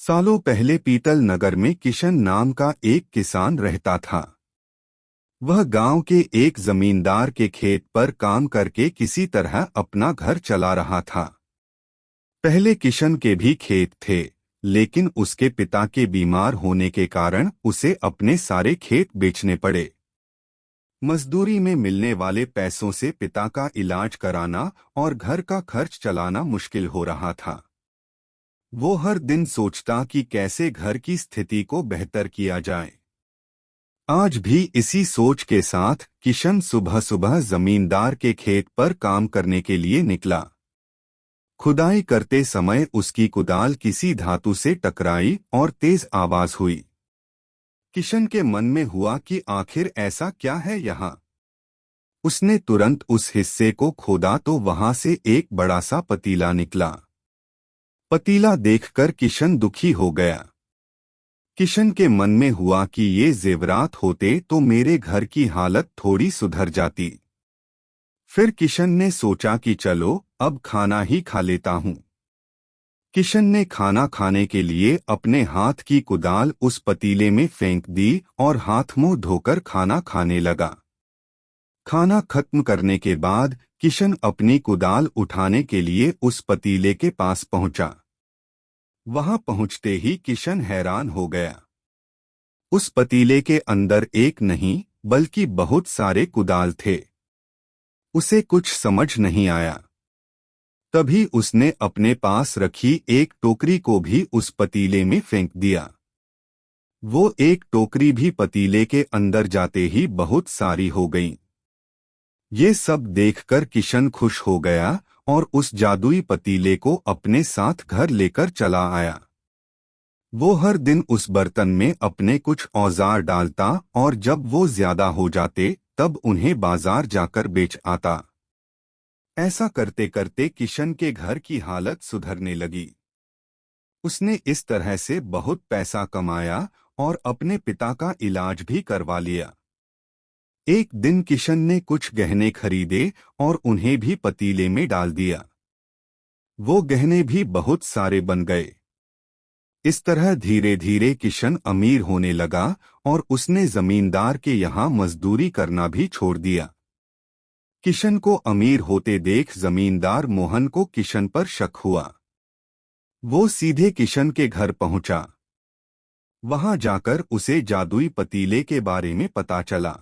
सालों पहले पीतल नगर में किशन नाम का एक किसान रहता था। वह गांव के एक जमींदार के खेत पर काम करके किसी तरह अपना घर चला रहा था। पहले किशन के भी खेत थे, लेकिन उसके पिता के बीमार होने के कारण उसे अपने सारे खेत बेचने पड़े। मजदूरी में मिलने वाले पैसों से पिता का इलाज कराना और घर का खर्च चलाना मुश्किल हो रहा था। वो हर दिन सोचता कि कैसे घर की स्थिति को बेहतर किया जाए। आज भी इसी सोच के साथ किशन सुबह सुबह जमींदार के खेत पर काम करने के लिए निकला। खुदाई करते समय उसकी कुदाल किसी धातु से टकराई और तेज आवाज हुई। किशन के मन में हुआ कि आखिर ऐसा क्या है यहाँ। उसने तुरंत उस हिस्से को खोदा तो वहां से एक बड़ा सा पतीला निकला। पतीला देखकर किशन दुखी हो गया। किशन के मन में हुआ कि ये जेवरात होते तो मेरे घर की हालत थोड़ी सुधर जाती। फिर किशन ने सोचा कि चलो अब खाना ही खा लेता हूँ। किशन ने खाना खाने के लिए अपने हाथ की कुदाल उस पतीले में फेंक दी और हाथ मुंह धोकर खाना खाने लगा। खाना खत्म करने के बाद किशन अपनी कुदाल उठाने के लिए उस पतीले के पास पहुंचा। वहां पहुंचते ही किशन हैरान हो गया। उस पतीले के अंदर एक नहीं बल्कि बहुत सारे कुदाल थे। उसे कुछ समझ नहीं आया। तभी उसने अपने पास रखी एक टोकरी को भी उस पतीले में फेंक दिया। वो एक टोकरी भी पतीले के अंदर जाते ही बहुत सारी हो गईं। ये सब देखकर किशन खुश हो गया और उस जादुई पतीले को अपने साथ घर लेकर चला आया। वो हर दिन उस बर्तन में अपने कुछ औजार डालता और जब वो ज्यादा हो जाते तब उन्हें बाजार जाकर बेच आता। ऐसा करते करते किशन के घर की हालत सुधरने लगी। उसने इस तरह से बहुत पैसा कमाया और अपने पिता का इलाज भी करवा लिया। एक दिन किशन ने कुछ गहने खरीदे और उन्हें भी पतीले में डाल दिया। वो गहने भी बहुत सारे बन गए। इस तरह धीरे धीरे किशन अमीर होने लगा और उसने जमींदार के यहाँ मजदूरी करना भी छोड़ दिया। किशन को अमीर होते देख जमींदार मोहन को किशन पर शक हुआ। वो सीधे किशन के घर पहुंचा। वहां जाकर उसे जादुई पतीले के बारे में पता चला।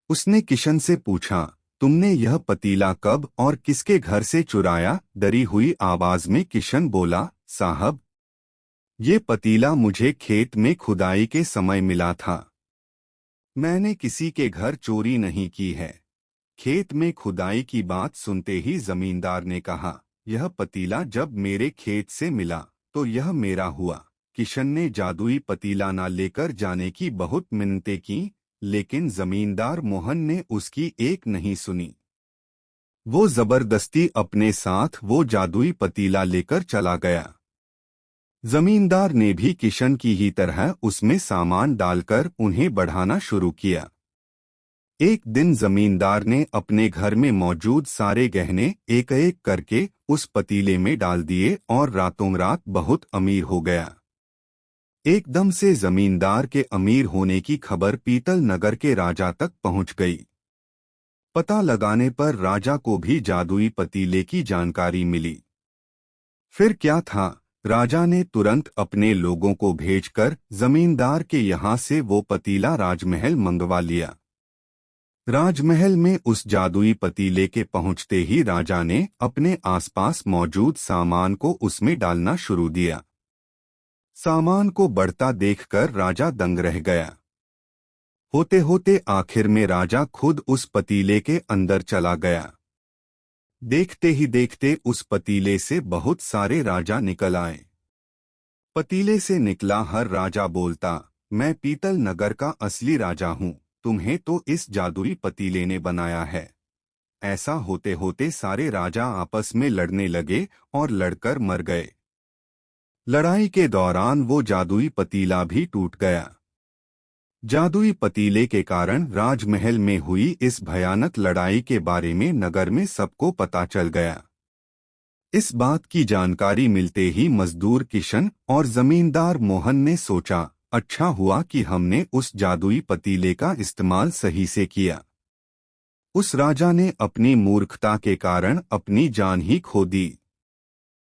उसने किशन से पूछा, तुमने यह पतीला कब और किसके घर से चुराया? डरी हुई आवाज में किशन बोला, साहब, ये पतीला मुझे खेत में खुदाई के समय मिला था। मैंने किसी के घर चोरी नहीं की है। खेत में खुदाई की बात सुनते ही जमींदार ने कहा, यह पतीला जब मेरे खेत से मिला तो यह मेरा हुआ। किशन ने जादुई पतीला ना लेकर जाने की बहुत मिन्नतें की, लेकिन जमींदार मोहन ने उसकी एक नहीं सुनी। वो जबरदस्ती अपने साथ वो जादुई पतीला लेकर चला गया। जमींदार ने भी किशन की ही तरह उसमें सामान डालकर उन्हें बढ़ाना शुरू किया। एक दिन जमींदार ने अपने घर में मौजूद सारे गहने एक एक करके उस पतीले में डाल दिए और रातों रात बहुत अमीर हो गया। एकदम से जमींदार के अमीर होने की खबर पीतल नगर के राजा तक पहुंच गई। पता लगाने पर राजा को भी जादुई पतीले की जानकारी मिली। फिर क्या था, राजा ने तुरंत अपने लोगों को भेजकर जमींदार के यहाँ से वो पतीला राजमहल मंगवा लिया। राजमहल में उस जादुई पतीले के पहुंचते ही राजा ने अपने आसपास मौजूद सामान को उसमें डालना शुरू दिया। सामान को बढ़ता देखकर राजा दंग रह गया। होते होते आखिर में राजा खुद उस पतीले के अंदर चला गया। देखते ही देखते उस पतीले से बहुत सारे राजा निकल आए। पतीले से निकला हर राजा बोलता, मैं पीतल नगर का असली राजा हूँ, तुम्हें तो इस जादुई पतीले ने बनाया है। ऐसा होते होते सारे राजा आपस में लड़ने लगे और लड़कर मर गए। लड़ाई के दौरान वो जादुई पतीला भी टूट गया। जादुई पतीले के कारण राजमहल में हुई इस भयानक लड़ाई के बारे में नगर में सबको पता चल गया। इस बात की जानकारी मिलते ही मजदूर किशन और जमींदार मोहन ने सोचा, अच्छा हुआ कि हमने उस जादुई पतीले का इस्तेमाल सही से किया। उस राजा ने अपनी मूर्खता के कारण अपनी जान ही खो दी।